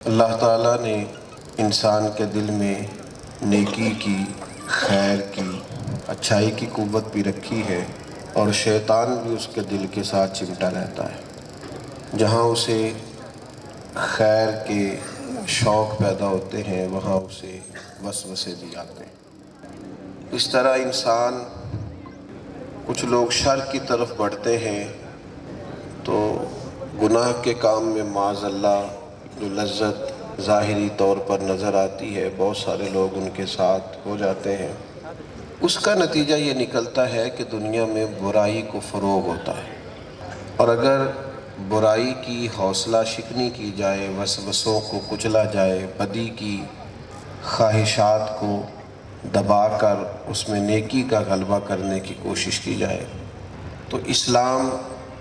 اللہ تعالیٰ نے انسان کے دل میں نیکی کی، خیر کی، اچھائی کی قوت بھی رکھی ہے، اور شیطان بھی اس کے دل کے ساتھ چمٹا رہتا ہے۔ جہاں اسے خیر کے شوق پیدا ہوتے ہیں وہاں اسے وسوسے بھی آتے ہیں۔ اس طرح انسان کچھ لوگ شر کی طرف بڑھتے ہیں تو گناہ کے کام میں معاذ اللہ جو لذت ظاہری طور پر نظر آتی ہے بہت سارے لوگ ان کے ساتھ ہو جاتے ہیں۔ اس کا نتیجہ یہ نکلتا ہے کہ دنیا میں برائی کو فروغ ہوتا ہے، اور اگر برائی کی حوصلہ شکنی کی جائے، وسوسوں کو کچلا جائے، بدی کی خواہشات کو دبا کر اس میں نیکی کا غلبہ کرنے کی کوشش کی جائے، تو اسلام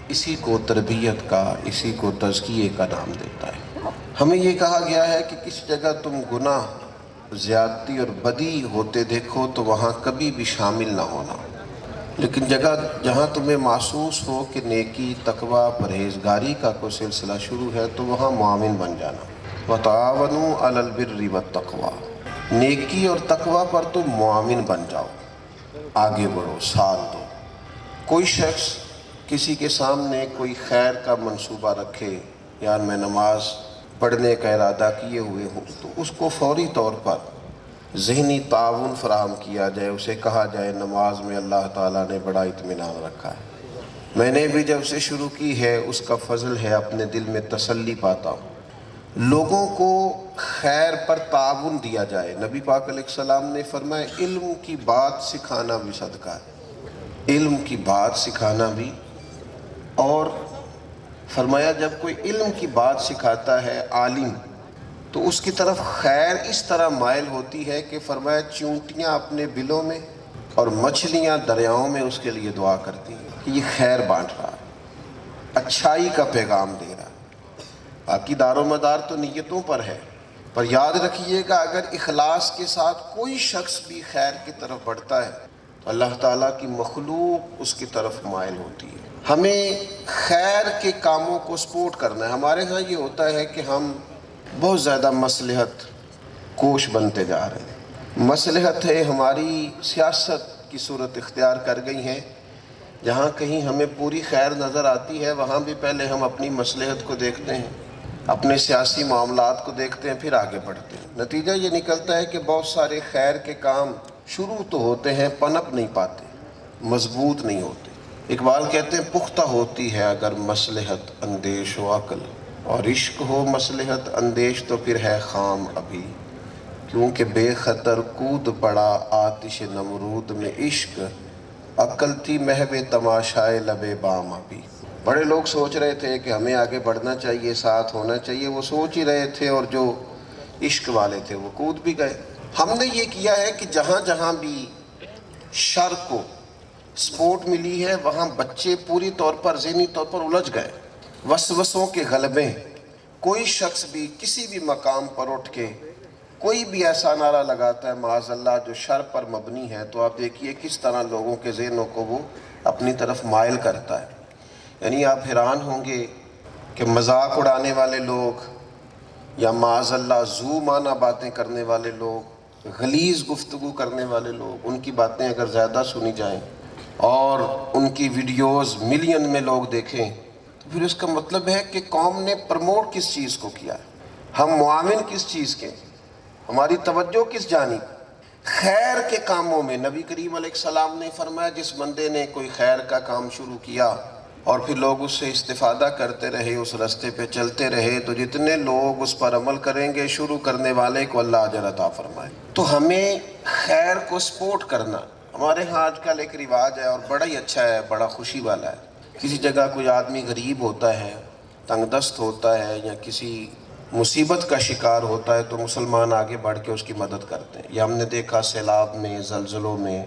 اسی کو تربیت کا، اسی کو تزکیے کا نام دیتا ہے۔ ہمیں یہ کہا گیا ہے کہ کسی جگہ تم گناہ، زیادتی اور بدی ہوتے دیکھو تو وہاں کبھی بھی شامل نہ ہونا، لیکن جہاں تمہیں محسوس ہو کہ نیکی، تقوی، پرہیزگاری کا کوئی سلسلہ شروع ہے تو وہاں معاون بن جانا۔ وَتَعَاوَنُوا عَلَى الْبِرِّ وَالتَّقْوَىٰ، نیکی اور تقوی پر تم معاون بن جاؤ، آگے بڑھو، ساتھ دو۔ کوئی شخص کسی کے سامنے کوئی خیر کا منصوبہ رکھے، یار میں نماز پڑھنے کا ارادہ کیے ہوئے ہوں، تو اس کو فوری طور پر ذہنی تعاون فراہم کیا جائے، اسے کہا جائے نماز میں اللہ تعالیٰ نے بڑا اطمینان رکھا ہے، میں نے بھی جب سے شروع کی ہے اس کا فضل ہے، اپنے دل میں تسلی پاتا ہوں۔ لوگوں کو خیر پر تعاون دیا جائے۔ نبی پاک علیہ السلام نے فرمایا علم کی بات سکھانا بھی صدقہ ہے، علم کی بات سکھانا بھی، اور فرمایا جب کوئی علم کی بات سکھاتا ہے عالم تو اس کی طرف خیر اس طرح مائل ہوتی ہے کہ فرمایا چونٹیاں اپنے بلوں میں اور مچھلیاں دریاؤں میں اس کے لیے دعا کرتی ہیں کہ یہ خیر بانٹ رہا ہے، اچھائی کا پیغام دے رہا ہے۔ باقی دار و مدار تو نیتوں پر ہے، پر یاد رکھیے گا اگر اخلاص کے ساتھ کوئی شخص بھی خیر کی طرف بڑھتا ہے تو اللہ تعالیٰ کی مخلوق اس کی طرف مائل ہوتی ہے۔ ہمیں خیر کے کاموں کو سپورٹ کرنا ہے۔ ہمارے ہاں یہ ہوتا ہے کہ ہم بہت زیادہ مصلحت کوش بنتے جا رہے ہیں، مصلحت ہے ہماری سیاست کی صورت اختیار کر گئی ہیں، جہاں کہیں ہمیں پوری خیر نظر آتی ہے وہاں بھی پہلے ہم اپنی مصلحت کو دیکھتے ہیں، اپنے سیاسی معاملات کو دیکھتے ہیں، پھر آگے بڑھتے ہیں۔ نتیجہ یہ نکلتا ہے کہ بہت سارے خیر کے کام شروع تو ہوتے ہیں، پنپ نہیں پاتے، مضبوط نہیں ہوتے۔ اقبال کہتے ہیں پختہ ہوتی ہے اگر مصلحت اندیش و عقل، اور عشق ہو مصلحت اندیش تو پھر ہے خام ابھی، کیونکہ بے خطر کود پڑا آتش نمرود میں عشق، عقل تھی محو تماشائے لب بام ابھی۔ بڑے لوگ سوچ رہے تھے کہ ہمیں آگے بڑھنا چاہیے، ساتھ ہونا چاہیے، وہ سوچ ہی رہے تھے، اور جو عشق والے تھے وہ کود بھی گئے۔ ہم نے یہ کیا ہے کہ جہاں جہاں بھی شر کو سپورٹ ملی ہے وہاں بچے پوری طور پر ذہنی طور پر الجھ گئے، وسوسوں کے غلبے۔ کوئی شخص بھی کسی بھی مقام پر اٹھ کے کوئی بھی ایسا نعرہ لگاتا ہے معاذ اللہ جو شر پر مبنی ہے، تو آپ دیکھیے کس طرح لوگوں کے ذہنوں کو وہ اپنی طرف مائل کرتا ہے۔ یعنی آپ حیران ہوں گے کہ مذاق اڑانے والے لوگ یا معاذ اللہ ذو معنی باتیں کرنے والے لوگ، غلیظ گفتگو کرنے والے لوگ، ان کی باتیں اگر زیادہ سنی جائیں اور ان کی ویڈیوز ملین میں لوگ دیکھیں تو پھر اس کا مطلب ہے کہ قوم نے پروموٹ کس چیز کو کیا ہے، ہم معاون کس چیز کے، ہماری توجہ کس جانب۔ خیر کے کاموں میں نبی کریم علیہ السلام نے فرمایا جس بندے نے کوئی خیر کا کام شروع کیا اور پھر لوگ اس سے استفادہ کرتے رہے، اس راستے پہ چلتے رہے، تو جتنے لوگ اس پر عمل کریں گے شروع کرنے والے کو اللہ اجر عطا فرمائے۔ تو ہمیں خیر کو سپورٹ کرنا، ہمارے ہاں آج کل ایک رواج ہے اور بڑا ہی اچھا ہے، بڑا خوشی والا ہے۔ کسی جگہ کوئی آدمی غریب ہوتا ہے، تنگ دست ہوتا ہے یا کسی مصیبت کا شکار ہوتا ہے تو مسلمان آگے بڑھ کے اس کی مدد کرتے ہیں۔ یہ ہم نے دیکھا سیلاب میں، زلزلوں میں،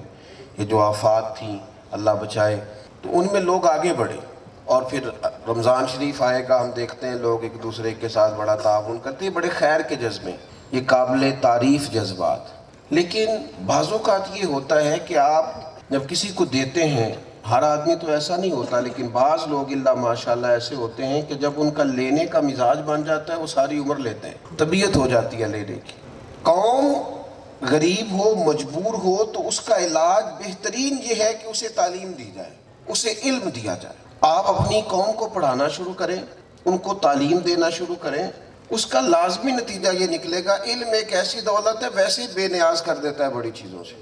یہ جو آفات تھیں اللہ بچائے، تو ان میں لوگ آگے بڑھے۔ اور پھر رمضان شریف آئے گا، ہم دیکھتے ہیں لوگ ایک دوسرے کے ساتھ بڑا تعاون کرتے ہیں، بڑے خیر کے جذبے، یہ قابل تعریف جذبات۔ لیکن بعض اوقات یہ ہوتا ہے کہ آپ جب کسی کو دیتے ہیں ہر آدمی تو ایسا نہیں ہوتا، لیکن بعض لوگ اللہ ماشاءاللہ ایسے ہوتے ہیں کہ جب ان کا لینے کا مزاج بن جاتا ہے وہ ساری عمر لیتے ہیں، طبیعت ہو جاتی ہے لینے کی۔ قوم غریب ہو، مجبور ہو، تو اس کا علاج بہترین یہ ہے کہ اسے تعلیم دی جائے، اسے علم دیا جائے۔ آپ اپنی قوم کو پڑھانا شروع کریں، ان کو تعلیم دینا شروع کریں، اس کا لازمی نتیجہ یہ نکلے گا۔ علم ایک ایسی دولت ہے، ویسے بے نیاز کر دیتا ہے بڑی چیزوں سے۔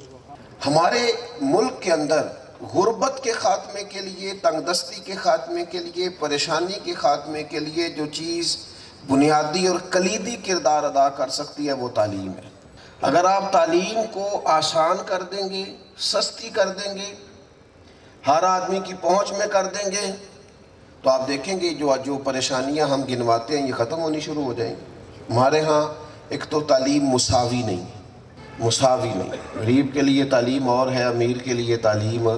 ہمارے ملک کے اندر غربت کے خاتمے کے لیے، تنگ دستی کے خاتمے کے لیے، پریشانی کے خاتمے کے لیے جو چیز بنیادی اور کلیدی کردار ادا کر سکتی ہے وہ تعلیم ہے۔ اگر آپ تعلیم کو آسان کر دیں گے، سستی کر دیں گے، ہر آدمی کی پہنچ میں کر دیں گے، تو آپ دیکھیں گے جو پریشانیاں ہم گنواتے ہیں یہ ختم ہونی شروع ہو جائیں گی۔ ہمارے ہاں ایک تو تعلیم مساوی نہیں ہے، مساوی نہیں۔ غریب کے لیے تعلیم اور ہے، امیر کے لیے تعلیم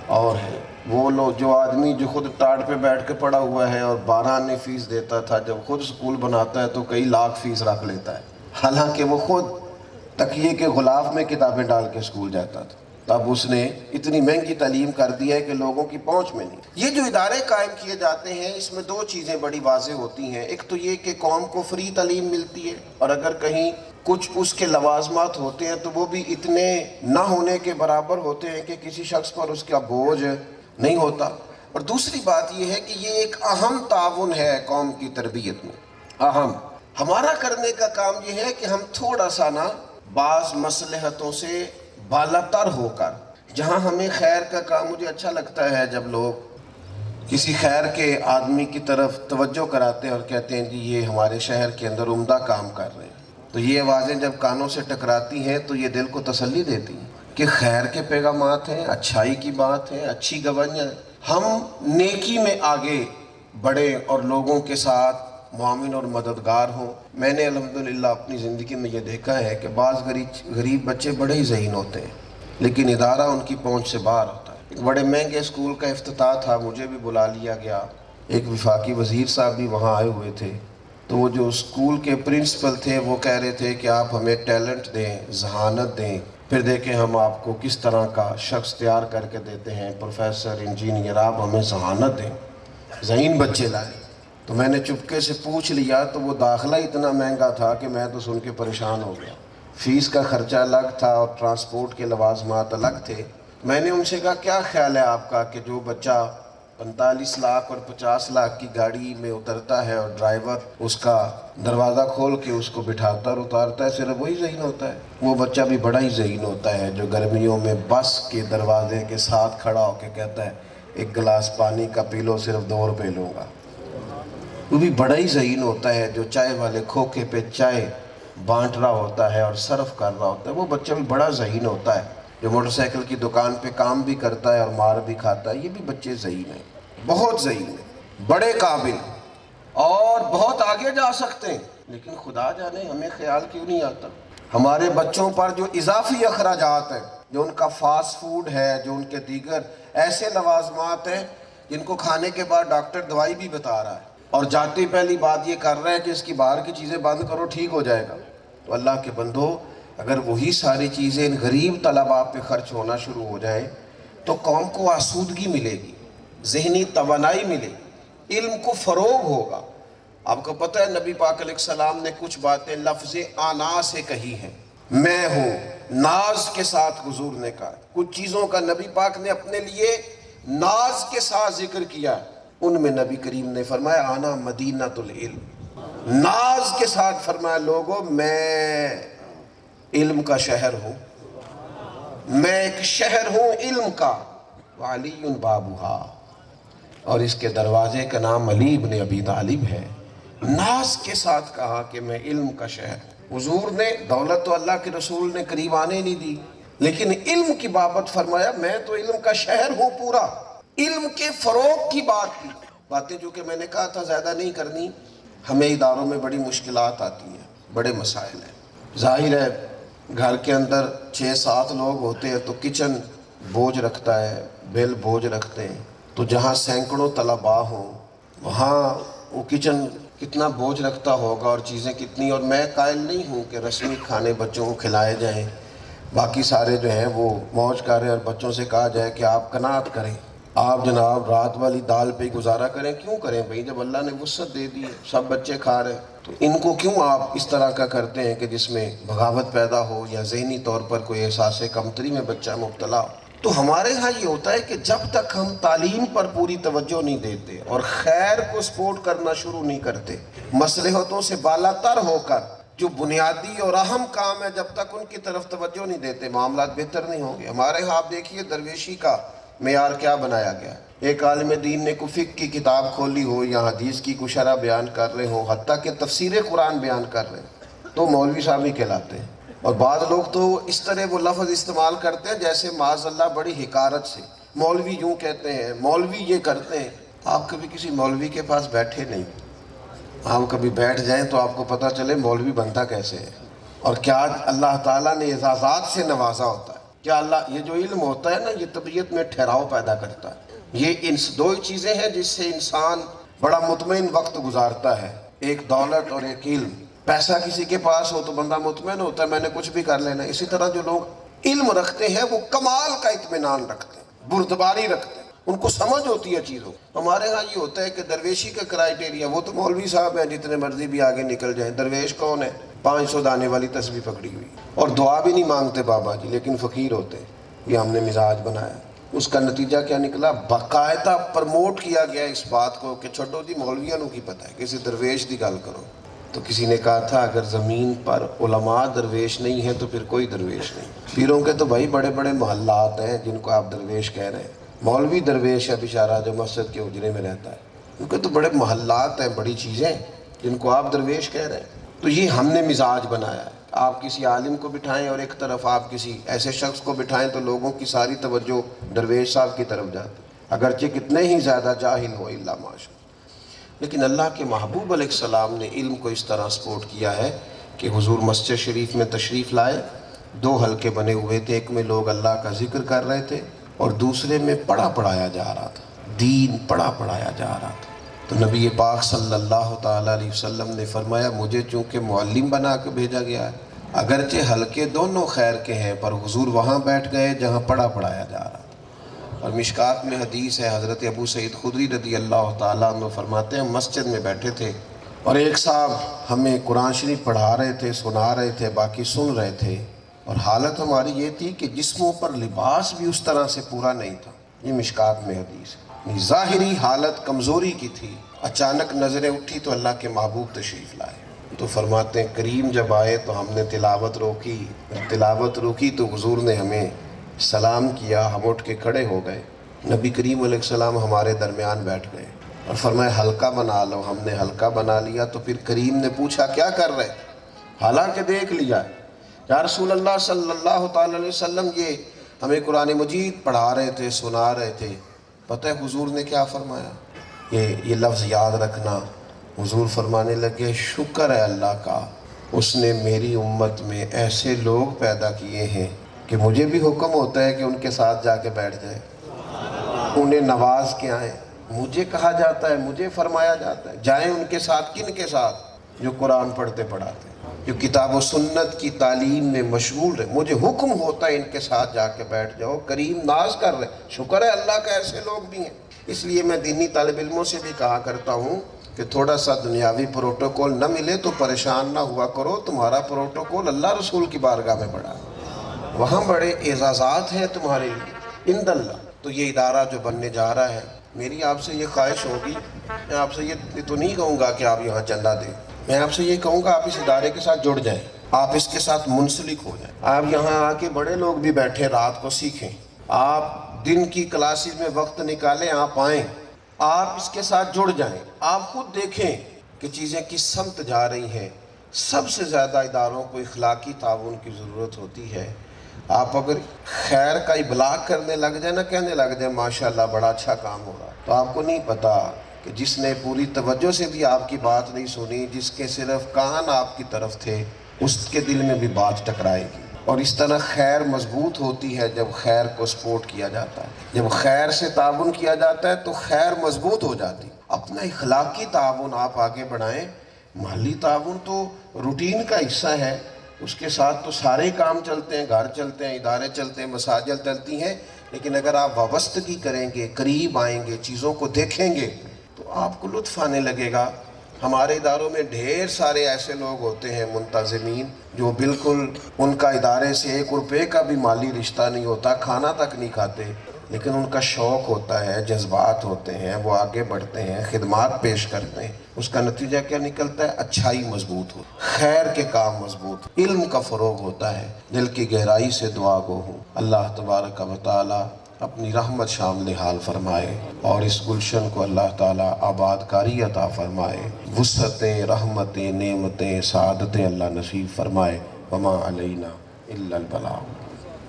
اور ہے۔ وہ لوگ جو آدمی جو خود ٹاٹ پہ بیٹھ کے پڑا ہوا ہے اور 12 آنے فیس دیتا تھا، جب خود سکول بناتا ہے تو کئی لاکھ فیس رکھ لیتا ہے، حالانکہ وہ خود تکیے کے غلاف میں کتابیں ڈال کے سکول جاتا تھا۔ تب اس نے اتنی مہنگی تعلیم کر دی ہے کہ لوگوں کی پہنچ میں نہیں۔ یہ جو ادارے قائم کیے جاتے ہیں اس میں دو چیزیں بڑی واضح ہوتی ہیں۔ ایک تو یہ کہ قوم کو فری تعلیم ملتی ہے، اور اگر کہیں کچھ اس کے لوازمات ہوتے ہیں تو وہ بھی اتنے نہ ہونے کے برابر ہوتے ہیں کہ کسی شخص پر اس کا بوجھ نہیں ہوتا۔ اور دوسری بات یہ ہے کہ یہ ایک اہم تعاون ہے قوم کی تربیت میں، اہم۔ ہمارا کرنے کا کام یہ ہے کہ ہم تھوڑا سا نا بعض مصلحتوں سے بالاتر ہو کر، جہاں ہمیں خیر کا کام، مجھے اچھا لگتا ہے جب لوگ کسی خیر کے آدمی کی طرف توجہ کراتے ہیں اور کہتے ہیں جی یہ ہمارے شہر کے اندر عمدہ کام کر رہے ہیں، تو یہ آوازیں جب کانوں سے ٹکراتی ہیں تو یہ دل کو تسلی دیتی ہیں کہ خیر کے پیغامات ہیں، اچھائی کی بات ہے، اچھی گوائیاں ہیں۔ ہم نیکی میں آگے بڑھیں اور لوگوں کے ساتھ معاون اور مددگار ہوں۔ میں نے الحمدللہ اپنی زندگی میں یہ دیکھا ہے کہ بعض غریب بچے بڑے ہی ذہین ہوتے ہیں، لیکن ادارہ ان کی پہنچ سے باہر ہوتا ہے۔ ایک بڑے مہنگے اسکول کا افتتاح تھا، مجھے بھی بلا لیا گیا، ایک وفاقی وزیر صاحب بھی وہاں آئے ہوئے تھے۔ تو وہ جو اسکول کے پرنسپل تھے وہ کہہ رہے تھے کہ آپ ہمیں ٹیلنٹ دیں، ذہانت دیں، پھر دیکھیں ہم آپ کو کس طرح کا شخص تیار کر کے دیتے ہیں، پروفیسر، انجینئر، آپ ہمیں ذہانت دیں، ذہین بچے لائیں۔ تو میں نے چپکے سے پوچھ لیا تو وہ داخلہ اتنا مہنگا تھا کہ میں تو سن کے پریشان ہو گیا۔ فیس کا خرچہ الگ تھا اور ٹرانسپورٹ کے لوازمات الگ تھے۔ میں نے ان سے کہا کیا خیال ہے آپ کا کہ جو بچہ 45 لاکھ اور 50 لاکھ کی گاڑی میں اترتا ہے اور ڈرائیور اس کا دروازہ کھول کے اس کو بٹھاتا اور اتارتا ہے، صرف وہی ذہین ہوتا ہے؟ وہ بچہ بھی بڑا ہی ذہین ہوتا ہے جو گرمیوں میں بس کے دروازے کے ساتھ کھڑا ہو کے کہتا ہے ایک گلاس پانی کا پی لو، صرف 2 روپے لوں گا۔ وہ بھی بڑا ہی ذہین ہوتا ہے جو چائے والے کھوکے پہ چائے بانٹ رہا ہوتا ہے اور صرف کر رہا ہوتا ہے، وہ بچہ بھی بڑا ذہین ہوتا ہے جو موٹر سائیکل کی دکان پہ کام بھی کرتا ہے اور مار بھی کھاتا ہے۔ یہ بھی بچے ذہین ہیں، بہت ذہین ہیں، بڑے قابل اور بہت آگے جا سکتے ہیں، لیکن خدا جانے ہمیں خیال کیوں نہیں آتا۔ ہمارے بچوں پر جو اضافی اخراجات ہیں، جو ان کا فاسٹ فوڈ ہے، جو ان کے دیگر ایسے لوازمات ہیں جن کو کھانے کے بعد ڈاکٹر دوائی بھی بتا رہا ہے، اور جاتی پہلی بات یہ کر رہا ہے کہ اس کی باہر کی چیزیں بند کرو ٹھیک ہو جائے گا۔ تو اللہ کے بندو، اگر وہی ساری چیزیں ان غریب طلباء پہ خرچ ہونا شروع ہو جائیں تو قوم کو آسودگی ملے گی، ذہنی توانائی ملے گی، علم کو فروغ ہوگا۔ آپ کو پتہ ہے نبی پاک علیہ السلام نے کچھ باتیں لفظ آنا سے کہی ہیں، میں ہوں، ناز کے ساتھ حضور نے کہا۔ کچھ چیزوں کا نبی پاک نے اپنے لیے ناز کے ساتھ ذکر کیا، ان میں نبی کریم نے فرمایا آنا مدینۃ العلم، ناز کے ساتھ فرمایا لوگوں میں علم کا شہر ہوں، میں ایک شہر ہوں علم کا، وعلی بابھا، اور اس کے دروازے کا نام علی ابن ابی طالب ہے۔ ناز کے ساتھ کہا کہ میں علم کا شہر ہوں۔ حضور نے دولت تو اللہ کے رسول نے قریب آنے نہیں دی، لیکن علم کی بابت فرمایا میں تو علم کا شہر ہوں پورا۔ علم کے فروغ کی بات کی، باتیں جو کہ میں نے کہا تھا زیادہ نہیں کرنی۔ ہمیں اداروں میں بڑی مشکلات آتی ہیں، بڑے مسائل ہیں۔ ظاہر ہے گھر کے اندر 6-7 لوگ ہوتے ہیں تو کچن بوجھ رکھتا ہے، بل بوجھ رکھتے ہیں، تو جہاں سینکڑوں طلباء ہوں وہاں وہ کچن کتنا بوجھ رکھتا ہوگا اور چیزیں کتنی۔ اور میں قائل نہیں ہوں کہ رسمی کھانے بچوں کو کھلائے جائیں، باقی سارے جو ہیں وہ موج کریں، اور بچوں سے کہا جائے کہ آپ قناعت کریں، آپ جناب رات والی دال پہ گزارا کریں۔ کیوں کریں بھائی، جب اللہ نے وسعت دے دی ہے، سب بچے کھا رہے ہیں، تو ان کو کیوں آپ اس طرح کا کرتے ہیں کہ جس میں بغاوت پیدا ہو یا ذہنی طور پر کوئی احساس کمتری میں بچہ مبتلا ہو۔ تو ہمارے ہاں یہ ہوتا ہے کہ جب تک ہم تعلیم پر پوری توجہ نہیں دیتے اور خیر کو سپورٹ کرنا شروع نہیں کرتے، مصلحتوں سے بالا تر ہو کر جو بنیادی اور اہم کام ہے جب تک ان کی طرف توجہ نہیں دیتے، معاملات بہتر نہیں ہوں گے۔ ہمارے ہاں آپ دیکھیے درویشی کا معیار کیا بنایا گیا ہے۔ ایک عالم دین نے کوئی فقہ کی کتاب کھولی ہو یا حدیث کی کوئی شرح بیان کر رہے ہو، حتیٰ کہ تفسیر قرآن بیان کر رہے ہیں، تو مولوی صاحب ہی کہلاتے ہیں۔ اور بعض لوگ تو اس طرح وہ لفظ استعمال کرتے ہیں جیسے معاذ اللہ بڑی حقارت سے، مولوی یوں کہتے ہیں، مولوی یہ کرتے ہیں۔ آپ کبھی کسی مولوی کے پاس بیٹھے نہیں، آپ کبھی بیٹھ جائیں تو آپ کو پتہ چلے مولوی بنتا کیسے ہے، اور کیا اللہ تعالیٰ نے اعزازات سے نوازا ہوتا ہے۔ کیا اللہ، یہ جو علم ہوتا ہے نا، یہ طبیعت میں ٹھہراؤ پیدا کرتا ہے۔ یہ ان دو چیزیں ہیں جس سے انسان بڑا مطمئن وقت گزارتا ہے، ایک دولت اور ایک علم۔ پیسہ کسی کے پاس ہو تو بندہ مطمئن ہوتا ہے، میں نے کچھ بھی کر لینا۔ اسی طرح جو لوگ علم رکھتے ہیں وہ کمال کا اطمینان رکھتے ہیں، بردباری رکھتے ہیں، ان کو سمجھ ہوتی ہے چیزوں۔ ہمارے ہاں یہ ہوتا ہے کہ درویشی کا کرائیٹیریا، وہ تو مولوی صاحب ہیں جتنے مرضی بھی آگے نکل جائیں، درویش کون ہے؟ 500 دانے والی تسبیح پکڑی ہوئی، اور دعا بھی نہیں مانگتے بابا جی، لیکن فقیر ہوتے ہیں۔ یہ ہم نے مزاج بنایا۔ اس کا نتیجہ کیا نکلا؟ باقاعدہ پرموٹ کیا گیا اس بات کو کہ چھوڑو جی مولویاں نو کی پتہ ہے، کسی درویش دی گل کرو۔ تو کسی نے کہا تھا اگر زمین پر علماء درویش نہیں ہیں تو پھر کوئی درویش نہیں۔ پیروں کے تو بھائی بڑے بڑے محلات ہیں جن کو آپ درویش کہہ رہے ہیں۔ مولوی درویش ہے بیچارہ جو مسجد کے اجرے میں رہتا ہے، ان کے تو بڑے محلات ہیں، بڑی چیزیں جن کو آپ درویش کہہ رہے ہیں۔ تو یہ ہم نے مزاج بنایا ہے۔ آپ کسی عالم کو بٹھائیں اور ایک طرف آپ کسی ایسے شخص کو بٹھائیں تو لوگوں کی ساری توجہ درویش صاحب کی طرف جاتی، اگرچہ کتنے ہی زیادہ جاہل ہو الا ماشاء۔ لیکن اللہ کے محبوب علیہ السلام نے علم کو اس طرح سپورٹ کیا ہے کہ حضور مسجد شریف میں تشریف لائے، 2 حلقے بنے ہوئے تھے، ایک میں لوگ اللہ کا ذکر کر رہے تھے اور دوسرے میں پڑھایا جا رہا تھا، دین پڑھایا جا رہا تھا۔ تو نبی پاک صلی اللہ تعالیٰ علیہ وسلم نے فرمایا مجھے چونکہ معلم بنا کے بھیجا گیا ہے، اگرچہ حلقے دونوں خیر کے ہیں پر حضور وہاں بیٹھ گئے جہاں پڑھایا جا رہا تھا۔ اور مشکات میں حدیث ہے، حضرت ابو سعید خدری رضی اللہ تعالیٰ عنہ فرماتے ہیں مسجد میں بیٹھے تھے اور ایک صاحب ہمیں قرآن شریف پڑھا رہے تھے، سنا رہے تھے، باقی سن رہے تھے، اور حالت ہماری یہ تھی کہ جسموں پر لباس بھی اس طرح سے پورا نہیں تھا۔ یہ مشکات میں حدیث ہے، ظاہری حالت کمزوری کی تھی۔ اچانک نظریں اٹھی تو اللہ کے محبوب تشریف لائے، تو فرماتے ہیں کریم جب آئے تو ہم نے تلاوت روکی تو حضور نے ہمیں سلام کیا، ہم اٹھ کے کھڑے ہو گئے، نبی کریم علیہ السلام ہمارے درمیان بیٹھ گئے اور فرمایا حلقہ بنا لو۔ ہم نے حلقہ بنا لیا تو پھر کریم نے پوچھا کیا کر رہے؟ حالانکہ دیکھ لیا یا رسول اللہ صلی اللہ تعالی علیہ وسلم یہ ہمیں قرآن مجید پڑھا رہے تھے، سنا رہے تھے۔ پتہ ہے حضور نے کیا فرمایا؟ یہ لفظ یاد رکھنا۔ حضور فرمانے لگے شکر ہے اللہ کا، اس نے میری امت میں ایسے لوگ پیدا کیے ہیں کہ مجھے بھی حکم ہوتا ہے کہ ان کے ساتھ جا کے بیٹھ جائے، انہیں نواز کے آئیں، مجھے کہا جاتا ہے، مجھے فرمایا جاتا ہے جائیں ان کے ساتھ۔ کن کے ساتھ؟ جو قرآن پڑھتے پڑھاتے، جو کتاب و سنت کی تعلیم میں مشغول رہے، مجھے حکم ہوتا ہے ان کے ساتھ جا کے بیٹھ جاؤ۔ کریم ناز کر رہے، شکر ہے اللہ کا ایسے لوگ بھی ہیں۔ اس لیے میں دینی طالب علموں سے بھی کہا کرتا ہوں کہ تھوڑا سا دنیاوی پروٹوکول نہ ملے تو پریشان نہ ہوا کرو، تمہارا پروٹوکول اللہ رسول کی بارگاہ میں بڑا ہے، وہاں بڑے اعزازات ہیں تمہارے لیے عند اللہ۔ تو یہ ادارہ جو بننے جا رہا ہے، میری آپ سے یہ خواہش ہوگی، میں آپ سے یہ تو نہیں کہوں گا کہ آپ یہاں چندہ دیں، میں آپ سے یہ کہوں گا آپ اس ادارے کے ساتھ جڑ جائیں، آپ اس کے ساتھ منسلک ہو جائیں۔ آپ یہاں آ کے بڑے لوگ بھی بیٹھے رات کو سیکھیں، آپ دن کی کلاسز میں وقت نکالیں، آپ آئیں، آپ اس کے ساتھ جڑ جائیں، آپ خود دیکھیں کہ چیزیں کس سمت جا رہی ہیں۔ سب سے زیادہ اداروں کو اخلاقی تعاون کی ضرورت ہوتی ہے۔ آپ اگر خیر کا ابلاغ کرنے لگ جائیں نا، کہنے لگ جائیں ماشاءاللہ بڑا اچھا کام ہو رہا، تو آپ کو نہیں پتا کہ جس نے پوری توجہ سے بھی آپ کی بات نہیں سنی، جس کے صرف کان آپ کی طرف تھے، اس کے دل میں بھی بات ٹکرائے گی۔ اور اس طرح خیر مضبوط ہوتی ہے جب خیر کو سپورٹ کیا جاتا ہے، جب خیر سے تعاون کیا جاتا ہے تو خیر مضبوط ہو جاتی۔ اپنا اخلاقی تعاون آپ آگے بڑھائیں، مالی تعاون تو روٹین کا حصہ ہے، اس کے ساتھ تو سارے کام چلتے ہیں، گھر چلتے ہیں، ادارے چلتے ہیں، مساجد چلتی ہیں، لیکن اگر آپ وابستگی کریں گے، قریب آئیں گے، چیزوں کو دیکھیں گے تو آپ کو لطف آنے لگے گا۔ ہمارے اداروں میں ڈھیر سارے ایسے لوگ ہوتے ہیں منتظمین، جو بالکل ان کا ادارے سے 1 روپے کا بھی مالی رشتہ نہیں ہوتا، کھانا تک نہیں کھاتے، لیکن ان کا شوق ہوتا ہے، جذبات ہوتے ہیں، وہ آگے بڑھتے ہیں، خدمات پیش کرتے ہیں۔ اس کا نتیجہ کیا نکلتا ہے؟ اچھائی مضبوط ہو، خیر کے کام مضبوط، علم کا فروغ ہوتا ہے، دل کی گہرائی سے دعا گو ہوں۔ اللہ تبارک و تعالی اپنی رحمت شامل حال فرمائے اور اس گلشن کو اللہ تعالیٰ آباد کاری عطا فرمائے، وسعتیں، رحمتیں، نعمتیں، سعادتیں اللہ نصیب فرمائے۔ وما علینا الا البلاغ۔